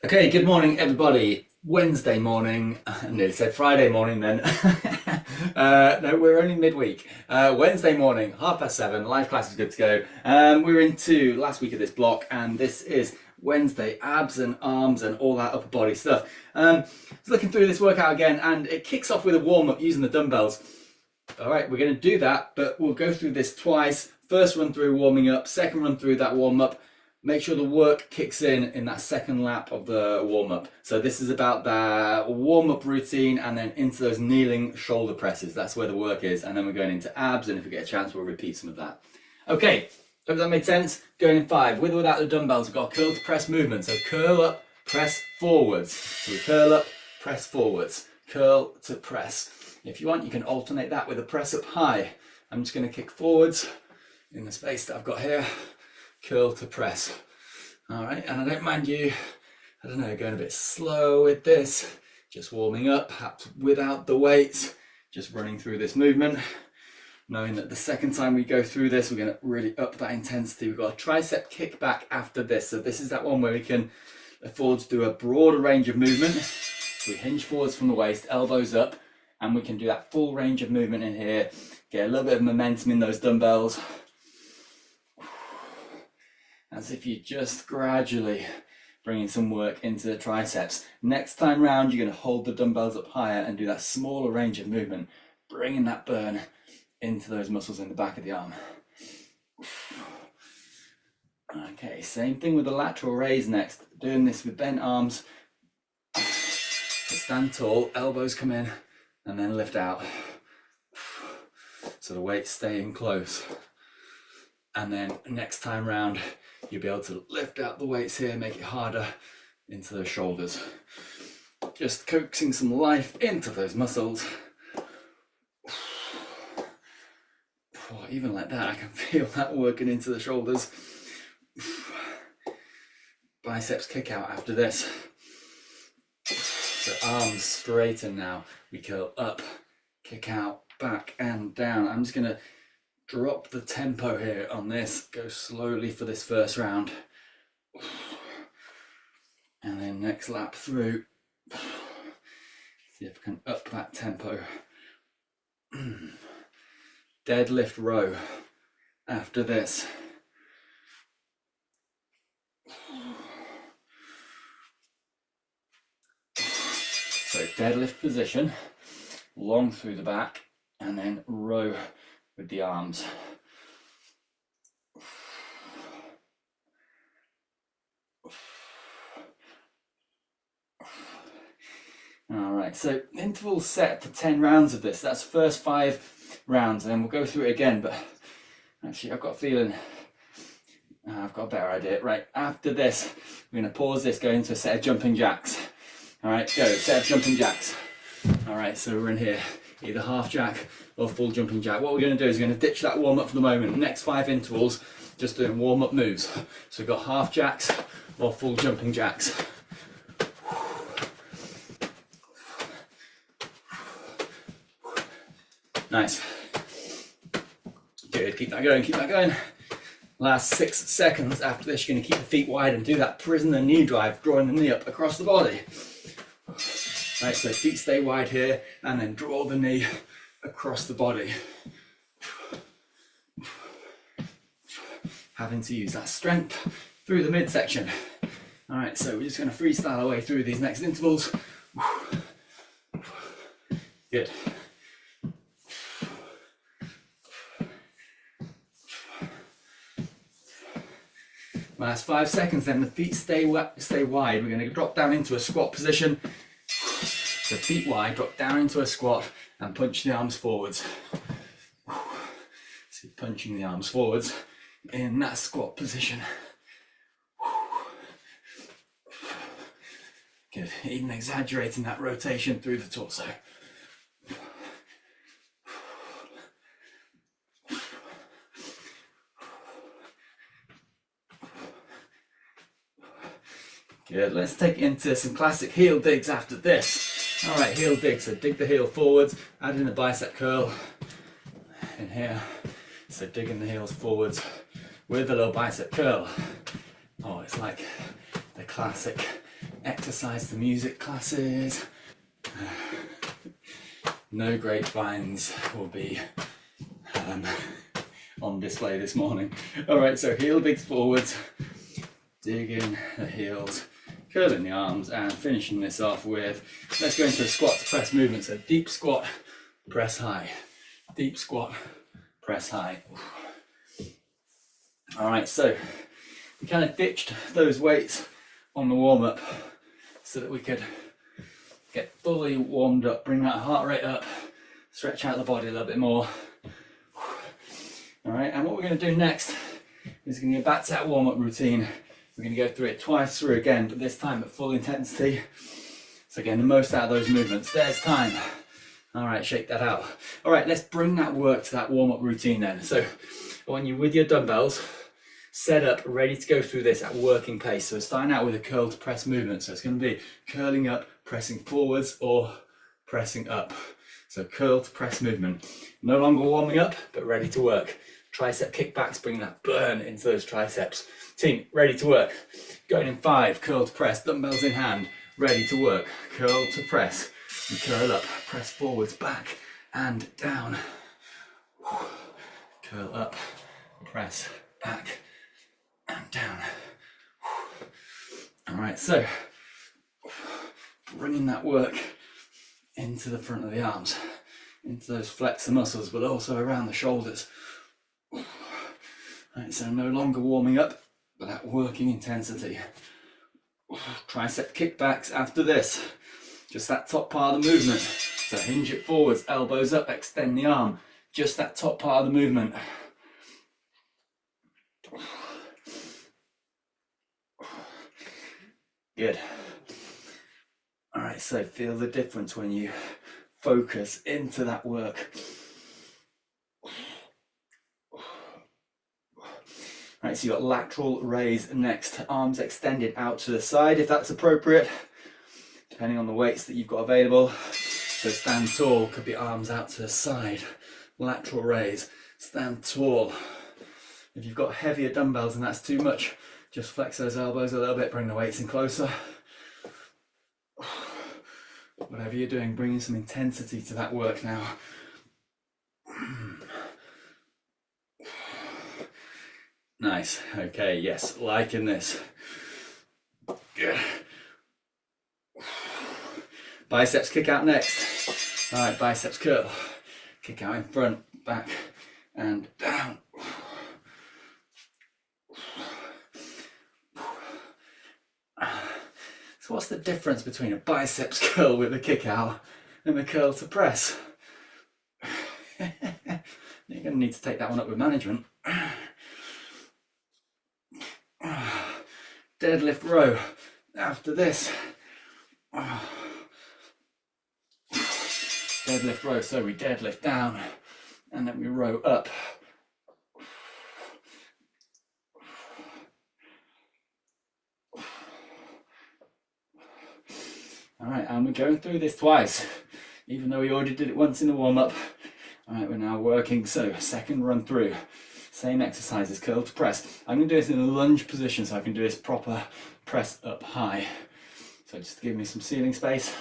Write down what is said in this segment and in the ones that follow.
Okay, good morning, everybody. Wednesday morning. I nearly said Friday morning then. No, we're only midweek. Wednesday morning, 7:30. Live class is good to go. We're into last week of this block, and this is Wednesday abs and arms and all that upper body stuff. Just looking through this workout again, and it kicks off with a warm up using the dumbbells. All right, we're going to do that, but we'll go through this twice. First run through warming up, second run through that warm up. Make sure the work kicks in that second lap of the warm-up. So this is about that warm-up routine and then into those kneeling shoulder presses. That's where the work is. And then we're going into abs, and if we get a chance, we'll repeat some of that. Okay, hope that made sense. Going in 5, with or without the dumbbells, we've got a curl to press movement. So curl up, press forwards. So we curl up, press forwards. Curl to press. If you want, you can alternate that with a press up high. I'm just going to kick forwards in the space that I've got here. Curl to press. All right, and I don't mind you, I don't know, going a bit slow with this, just warming up, perhaps without the weights, just running through this movement, knowing that the second time we go through this, we're going to really up that intensity. We've got a tricep kick back after this. So this is that one where we can afford to do a broader range of movement. We hinge forwards from the waist, elbows up, and we can do that full range of movement in here, get a little bit of momentum in those dumbbells, as if you're just gradually bringing some work into the triceps. Next time round, you're going to hold the dumbbells up higher and do that smaller range of movement, bringing that burn into those muscles in the back of the arm. Okay, same thing with the lateral raise next. Doing this with bent arms. So stand tall, elbows come in, and then lift out. So the weight's staying close. And then next time round, you'll be able to lift out the weights here, make it harder into those shoulders. Just coaxing some life into those muscles. Even like that, I can feel that working into the shoulders. Biceps kick out after this. So arms straighten now. We curl up, kick out, back and down. I'm just going to drop the tempo here on this, go slowly for this first round. And then next lap through, see if I can up that tempo. Deadlift row after this. So deadlift position, long through the back, and then row with the arms. All right, so interval set for 10 rounds of this. That's the first 5 rounds, and then we'll go through it again. But actually, I've got a feeling I've got a better idea. Right, after this, we're going to pause this, go into a set of jumping jacks. All right, go, set of jumping jacks. All right, so we're in here, either half jack or full jumping jack. What we're going to do is we're going to ditch that warm up for the moment. The next 5 intervals, just doing warm up moves. So we've got half jacks or full jumping jacks. Nice. Good, keep that going, keep that going. Last 6 seconds after this, you're going to keep the feet wide and do that prisoner knee drive, drawing the knee up across the body. Right, so feet stay wide here, and then draw the knee across the body. Having to use that strength through the midsection. All right, so we're just going to freestyle our way through these next intervals. Good. Last 5 seconds, then the feet stay wide. We're going to drop down into a squat position. So feet wide, drop down into a squat and punch the arms forwards. So punching the arms forwards in that squat position. Good, even exaggerating that rotation through the torso. Good, let's take it into some classic heel digs after this. All right, heel dig, so dig the heel forwards, add in a bicep curl in here. So digging the heels forwards with a little bicep curl. Oh, it's like the classic exercise to music classes. No grapevines will be on display this morning. All right, so heel digs forwards, digging the heels, curling the arms, and finishing this off with, let's go into a squat to press movement. So deep squat, press high, deep squat, press high. All right, so we kind of ditched those weights on the warm-up so that we could get fully warmed up, bring that heart rate up, stretch out the body a little bit more. All right, and what we're going to do next is going to go back to that warm-up routine. We're going to go through it twice through again, but this time at full intensity. So again, the most out of those movements. There's time. All right, shake that out. All right, let's bring that work to that warm-up routine then. So I want you with your dumbbells set up, ready to go through this at working pace. So starting out with a curl to press movement. So it's going to be curling up, pressing forwards, or pressing up. So curl to press movement. No longer warming up, but ready to work. Tricep kickbacks, bring that burn into those triceps. Team, ready to work. Going in 5, curl to press, dumbbells in hand, ready to work. Curl to press, and curl up, press forwards, back, and down. Curl up, press, back, and down. All right, so bringing that work into the front of the arms, into those flexor muscles, but also around the shoulders. Right, so no longer warming up, but that working intensity. Tricep kickbacks after this. Just that top part of the movement. So hinge it forwards, elbows up, extend the arm. Just that top part of the movement. Good. All right, so feel the difference when you focus into that work. Right, so you've got lateral raise next, arms extended out to the side if that's appropriate, depending on the weights that you've got available. So stand tall, could be arms out to the side, lateral raise, stand tall. If you've got heavier dumbbells and that's too much, just flex those elbows a little bit, bring the weights in closer. Whatever you're doing, bringing some intensity to that work now. Nice. Okay, yes, liking this. Good. Biceps kick out next. All right, biceps curl. Kick out in front, back, and down. So what's the difference between a biceps curl with a kick out and a curl to press? You're going to need to take that one up with management. Deadlift row after this. Deadlift row, so we deadlift down and then we row up. All right, and we're going through this twice, even though we already did it once in the warm-up. All right, we're now working, so second run through. Same exercises, curl to press. I'm going to do this in a lunge position so I can do this proper press up high. So just to give me some ceiling space,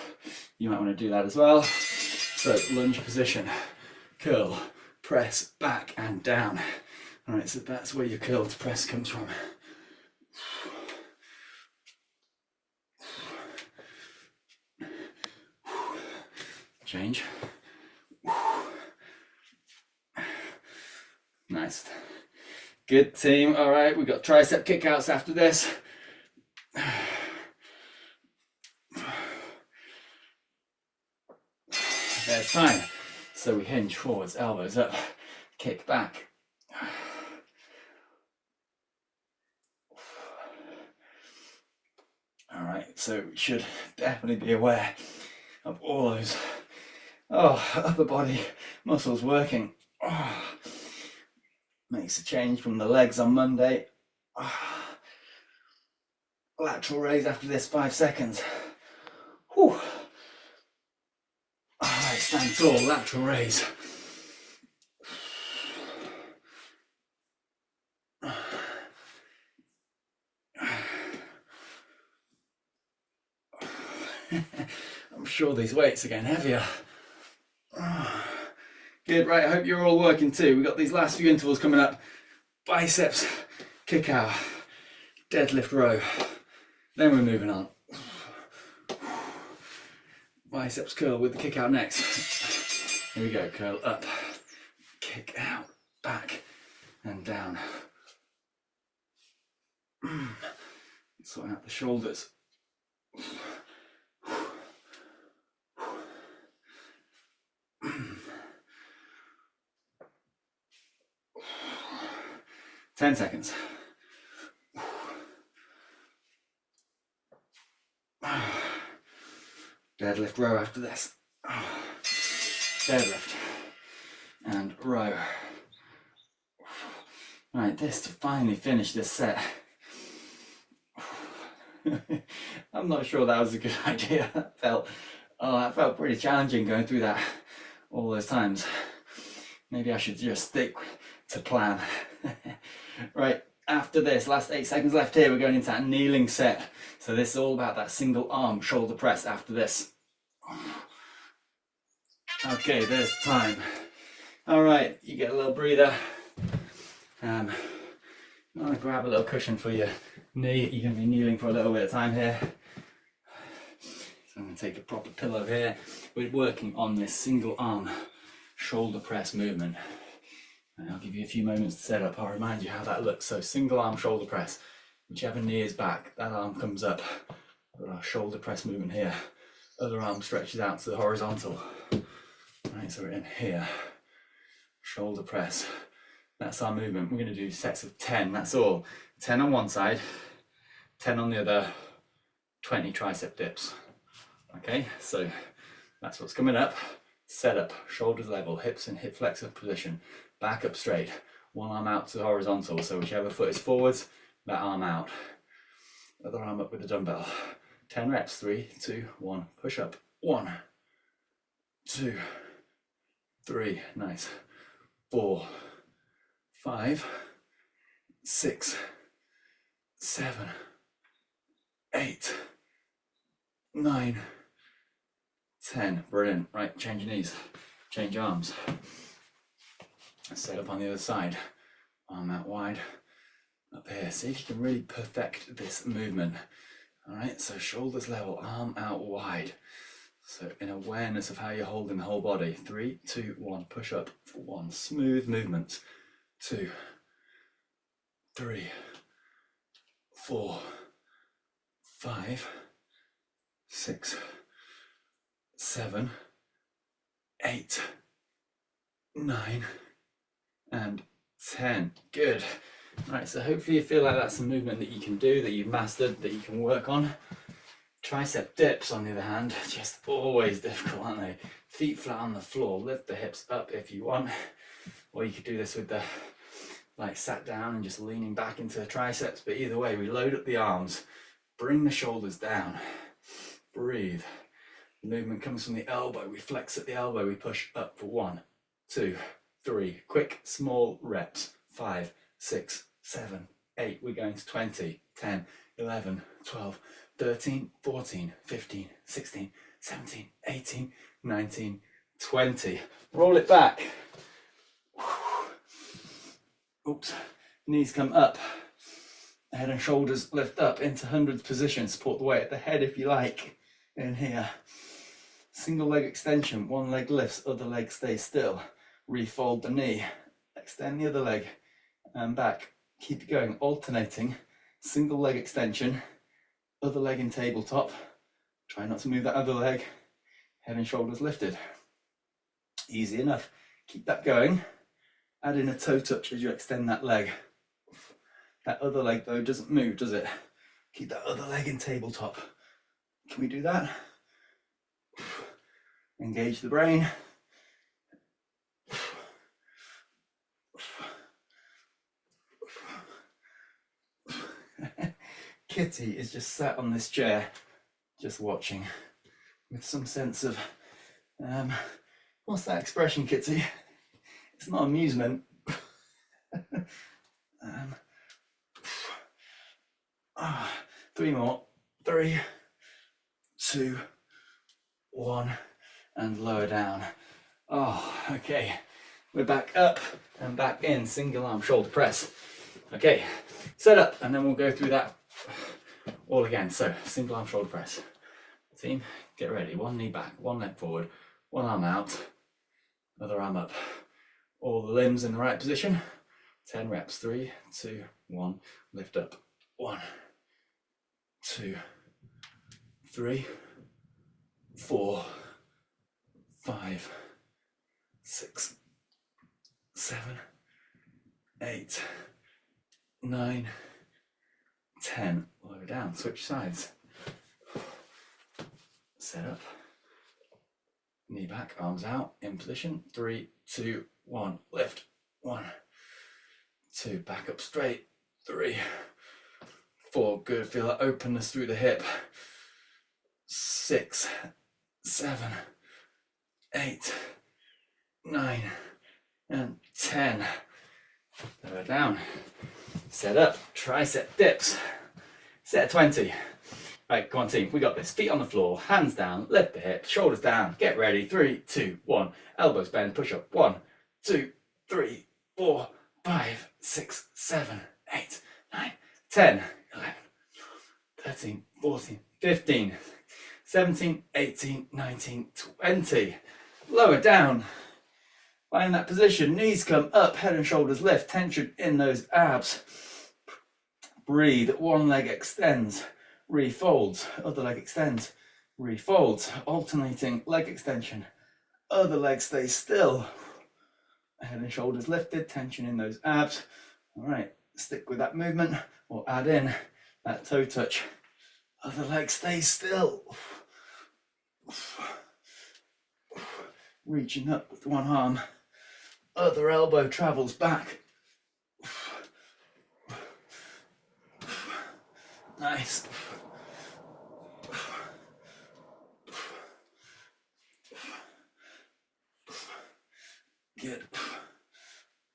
you might want to do that as well. So lunge position, curl, press, back and down. All right, so that's where your curl to press comes from. Change. Nice. Good team. All right, we've got tricep kickouts after this. There's time. So we hinge forwards, elbows up, kick back. All right, so we should definitely be aware of all those upper body muscles working. Makes a change from the legs on Monday. Lateral raise after this, 5 seconds. Whew. All right, stand tall, lateral raise. I'm sure these weights are getting heavier. Good, right, I hope you're all working too. We've got these last few intervals coming up. Biceps, kick out, deadlift row. Then we're moving on. Biceps curl with the kick out next. Here we go, curl up, kick out, back and down. Sorting out the shoulders. 10 seconds. Deadlift row after this. Deadlift and row. Right, this to finally finish this set. I'm not sure that was a good idea. That felt pretty challenging going through that all those times. Maybe I should just stick to plan. Right, after this, last 8 seconds left here, we're going into that kneeling set. So this is all about that single arm shoulder press after this. Okay, there's time. All right, you get a little breather. I'm going to grab a little cushion for your knee. You're going to be kneeling for a little bit of time here. So I'm going to take a proper pillow here. We're working on this single arm shoulder press movement. And I'll give you a few moments to set up. I'll remind you how that looks. So single arm shoulder press, whichever knee is back, that arm comes up. Got our shoulder press movement here. Other arm stretches out to the horizontal. Right, so we're in here. Shoulder press. That's our movement. We're going to do sets of 10, that's all. 10 on one side, 10 on the other, 20 tricep dips. Okay, so that's what's coming up. Set up, shoulders level, hips in hip flexor position, back up straight, one arm out to the horizontal, so whichever foot is forwards, that arm out. Other arm up with the dumbbell. 10 reps, 3, 2, 1, push up. 1, 2, 3, nice. 4, 5, 6, 7, 8, 9, 10. Brilliant. Right, change your knees, change arms. Set up on the other side. Arm out wide. Up here. See if you can really perfect this movement. All right, so shoulders level, arm out wide. So in awareness of how you're holding the whole body. 3, 2, 1, push up for 1. Smooth movement. 2, 3, 4, 5, 6, 7, 8, 9, and 10. Good. Right, so hopefully you feel like that's a movement that you can do, that you've mastered, that you can work on. Tricep dips, on the other hand, just always difficult, aren't they? Feet flat on the floor, lift the hips up if you want, or you could do this with the, like, sat down and just leaning back into the triceps, but either way, we load up the arms, bring the shoulders down, breathe. The movement comes from the elbow, we flex at the elbow, we push up for 1, 2, 3, quick, small reps, 5, 6, 7, 8, we're going to 20, 10, 11, 12, 13, 14, 15, 16, 17, 18, 19, 20. Roll it back. Oops, knees come up. Head and shoulders lift up into hundreds position. Support the weight at the head if you like. In here. Single leg extension, one leg lifts, other leg stays still. Refold the knee. Extend the other leg and back. Keep it going, alternating. Single leg extension, other leg in tabletop. Try not to move that other leg. Head and shoulders lifted. Easy enough. Keep that going. Add in a toe touch as you extend that leg. That other leg though doesn't move, does it? Keep that other leg in tabletop. Can we do that? Engage the brain. Kitty is just sat on this chair, just watching, with some sense of, what's that expression, Kitty? It's not amusement. 3 more. 3, 2, 1, and lower down. Oh, okay. We're back up and back in, single arm shoulder press. Okay, set up, and then we'll go through that all again. So, single arm shoulder press. Team, get ready. One knee back, one leg forward, one arm out, other arm up. All the limbs in the right position. 10 reps. 3, 2, 1. Lift up. 1, 2, 3, 4, 5, 6, 7, 8, 9, 10. Lower down. Switch sides. Set up. Knee back, arms out, in position. 3, 2, 1. Lift. 1, 2. Back up straight. 3, 4. Good. Feel that openness through the hip. 6, 7, 8, 9, and 10. Lower down. Set up. Tricep dips. Set 20. Right, come on team, we got this. Feet on the floor, hands down, lift the hips, shoulders down, get ready. 3, 2, 1. Elbows bend, push up. 1, 2, 3, 4, 5, 6, 7, 8, 9, 10, 11, 13, 14, 15, 17, 18, 19, 20. Lower down. Find that position, knees come up, head and shoulders lift, tension in those abs. Breathe, one leg extends, refolds, other leg extends, refolds, alternating leg extension, other leg stays still. Head and shoulders lifted, tension in those abs. All right, stick with that movement or add in that toe touch. Other leg stays still. Reaching up with one arm, other elbow travels back. Nice. Good.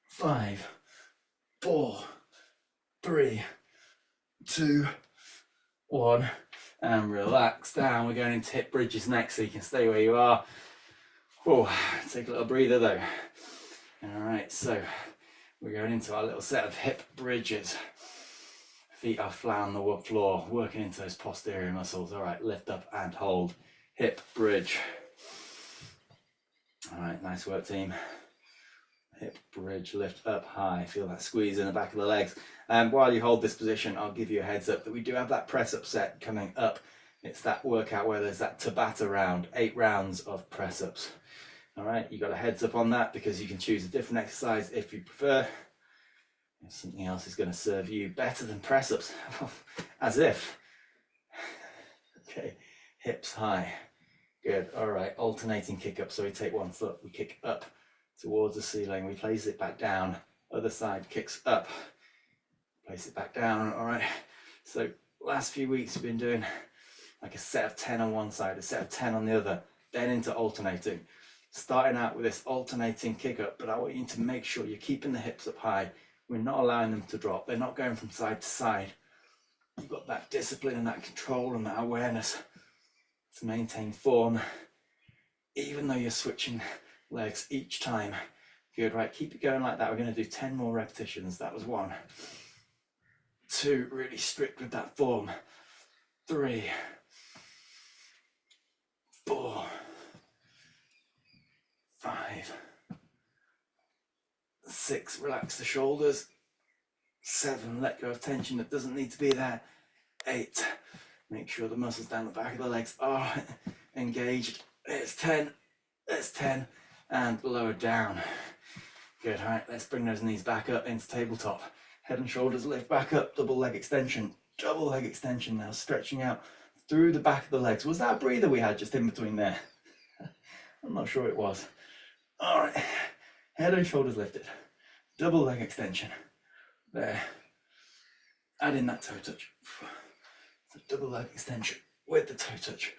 5, 4, 3, 2, 1, and relax down. We're going into hip bridges next, so you can stay where you are. Whoa, take a little breather though. All right, so we're going into our little set of hip bridges. Feet are flat on the floor, working into those posterior muscles. All right, lift up and hold. Hip bridge. All right, nice work, team. Hip bridge, lift up high. Feel that squeeze in the back of the legs. And while you hold this position, I'll give you a heads up that we do have that press up set coming up. It's that workout where there's that Tabata round, 8 rounds of press ups. All right, you got a heads up on that because you can choose a different exercise if you prefer. If something else is going to serve you better than press ups, as if. Okay, hips high. Good. All right, alternating kick up. So we take one foot, we kick up towards the ceiling, we place it back down. Other side kicks up, place it back down. All right. So last few weeks we've been doing like a set of 10 on one side, a set of 10 on the other, then into alternating. Starting out with this alternating kick up, but I want you to make sure you're keeping the hips up high. We're not allowing them to drop. They're not going from side to side. You've got that discipline and that control and that awareness to maintain form, even though you're switching legs each time. Good, right, keep it going like that. We're going to do 10 more repetitions. That was 1. 2, really strict with that form. 3, 4, 5, 6, relax the shoulders. 7, let go of tension that doesn't need to be there. 8, make sure the muscles down the back of the legs are engaged. It's 10, it's 10, and lower down. Good, all right, let's bring those knees back up into tabletop. Head and shoulders lift back up, double leg extension now, stretching out through the back of the legs. Was that a breather we had just in between there? I'm not sure it was. All right, head and shoulders lifted, double leg extension. There. Add in that toe touch. So double leg extension with the toe touch.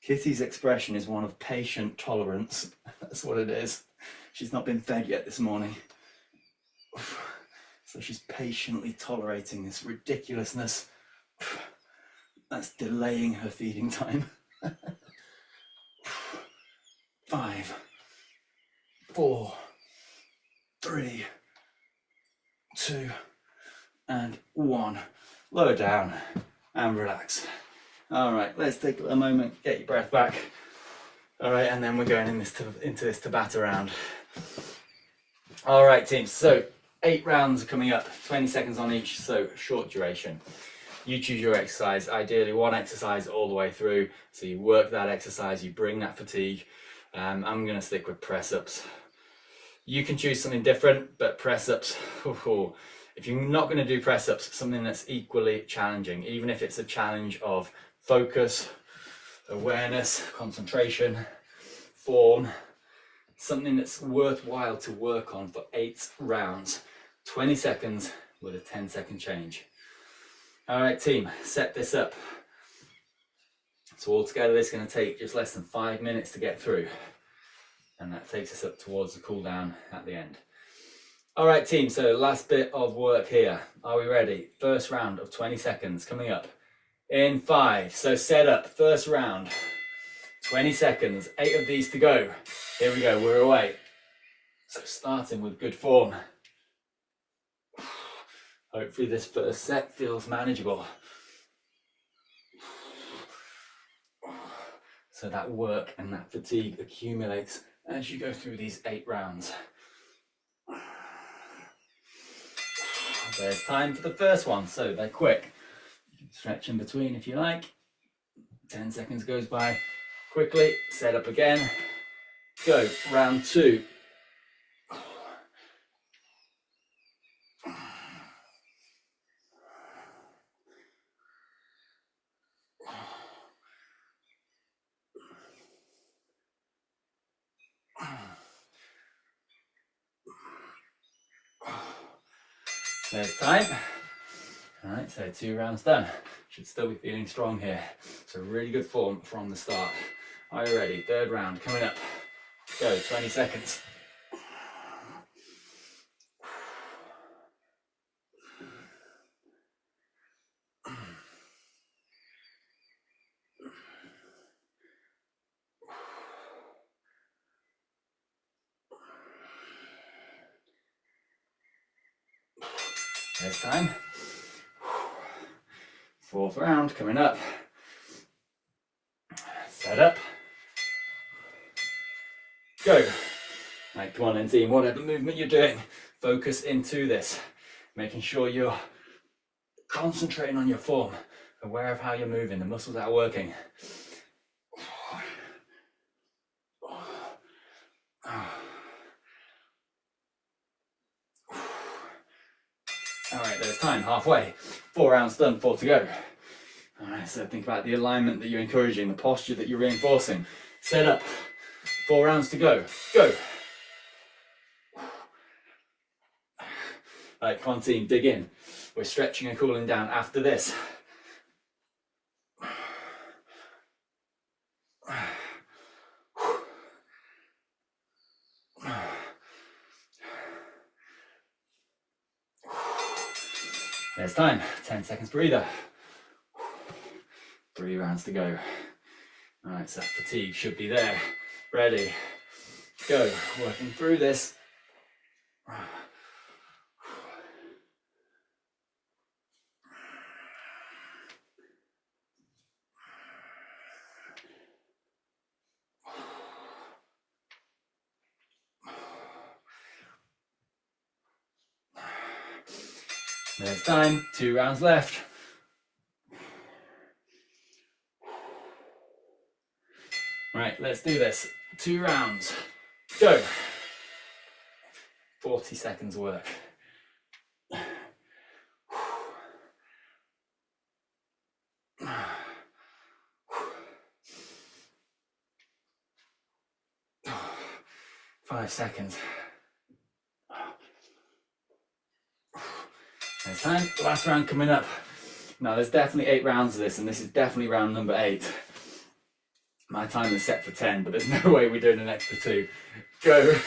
Kitty's expression is one of patient tolerance. That's what it is. She's not been fed yet this morning. So she's patiently tolerating this ridiculousness that's delaying her feeding time. 5, 4, 3, 2, and 1. Lower down and relax. All right, let's take a moment, get your breath back. All right, and then we're going into this Tabata round. All right, team, so 8 rounds are coming up, 20 seconds on each, so short duration. You choose your exercise, ideally one exercise all the way through, so you work that exercise, you bring that fatigue. I'm going to stick with press-ups. You can choose something different, but press-ups, if you're not going to do press-ups, something that's equally challenging, even if it's a challenge of focus, awareness, concentration, form, something that's worthwhile to work on for 8 rounds, 20 seconds with a 10-second change. All right, team, set this up. So altogether, this is going to take just less than 5 minutes to get through. And that takes us up towards the cool down at the end. All right, team, so last bit of work here. Are we ready? First round of 20 seconds coming up in 5. So set up, first round, 20 seconds, 8 of these to go. Here we go, we're away. So starting with good form. Hopefully this first set feels manageable. So that work and that fatigue accumulates as you go through these 8 rounds. There's time for the first one, so they're quick. You can stretch in between if you like. 10 seconds goes by quickly, set up again. Go, round 2. There's time. All right, so 2 rounds done. Should still be feeling strong here. So really good form from the start. Are you ready? Third round coming up. Go, 20 seconds. There's time. 4th round coming up. Set up. Go. Right, come on then team, whatever movement you're doing, focus into this. Making sure you're concentrating on your form, aware of how you're moving, the muscles that are working. All right, there's time, halfway. 4 rounds done, 4 to go. All right, so think about the alignment that you're encouraging, the posture that you're reinforcing. Set up, 4 rounds to go, go. All right, come on team, dig in. We're stretching and cooling down after this. There's time, 10 seconds breather. 3 rounds to go. All right, so that fatigue should be there. Ready, go, working through this. There's time, 2 rounds left. Right, let's do this. 2 rounds, go. 40 seconds work. 5 seconds. There's time, last round coming up. Now there's definitely 8 rounds of this, and this is definitely round number 8. My time is set for 10, but there's no way we're doing an extra 2. Go.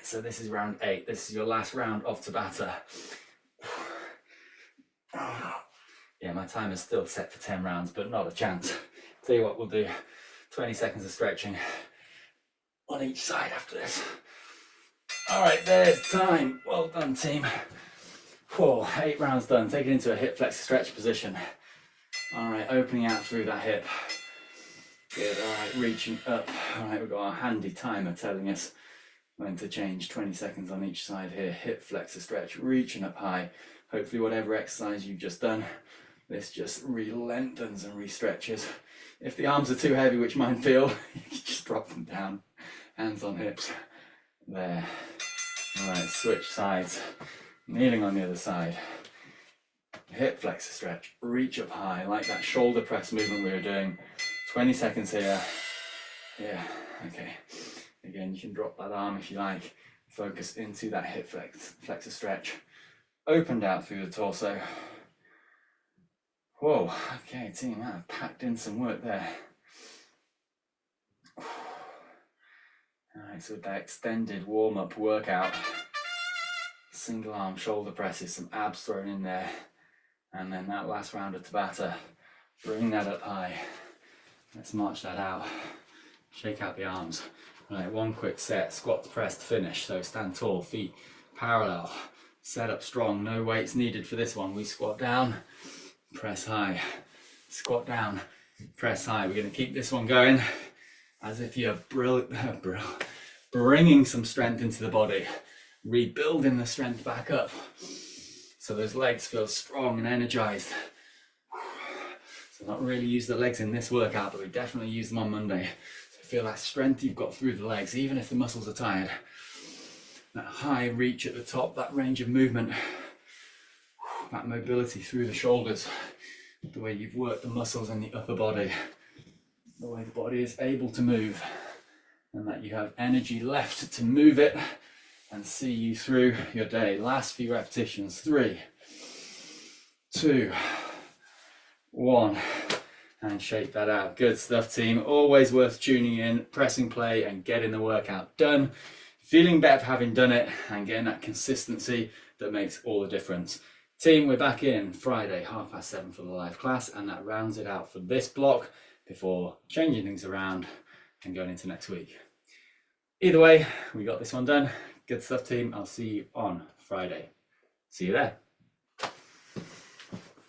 so this is round 8. This is your last round of Tabata. Yeah, my timer's still set for 10 rounds, but not a chance. Tell you what, we'll do 20 seconds of stretching on each side after this. All right, there's time. Well done, team. 8 rounds done. Take it into a hip flexor stretch position. All right, opening out through that hip. Good, all right, reaching up. All right, we've got our handy timer telling us when to change. 20 seconds on each side here. Hip flexor stretch, reaching up high. Hopefully whatever exercise you've just done, this just re-lengthens and re-stretches. If the arms are too heavy, which mine feel, you can just drop them down. Hands on hips. There. All right, switch sides. Kneeling on the other side. Hip flexor stretch, reach up high, like that shoulder press movement we were doing. 20 seconds here. Yeah, okay. Again, you can drop that arm if you like. Focus into that hip flexor stretch. Opened out through the torso. Whoa, okay, team, I've packed in some work there. Alright, so with that extended warm-up workout, single arm shoulder presses, some abs thrown in there, and then that last round of Tabata, bring that up high. Let's march that out. Shake out the arms. Right, one quick set, squat to press to finish. So stand tall, feet parallel, set up strong, no weights needed for this one. We squat down, press high, squat down, press high. We're going to keep this one going as if you're bringing some strength into the body, rebuilding the strength back up so those legs feel strong and energized. So not really use the legs in this workout, but we definitely use them on Monday. So feel that strength you've got through the legs, even if the muscles are tired. That high reach at the top, that range of movement, that mobility through the shoulders, the way you've worked the muscles in the upper body, the way the body is able to move, and that you have energy left to move it and see you through your day. Last few repetitions. 3, 2, 1, and shake that out. Good stuff, team. Always worth tuning in, pressing play, and getting the workout done. Feeling better for having done it and getting that consistency that makes all the difference. Team, we're back in Friday, 7:30 for the live class, and that rounds it out for this block before changing things around and going into next week. Either way, we got this one done. Good stuff, team. I'll see you on Friday. See you there.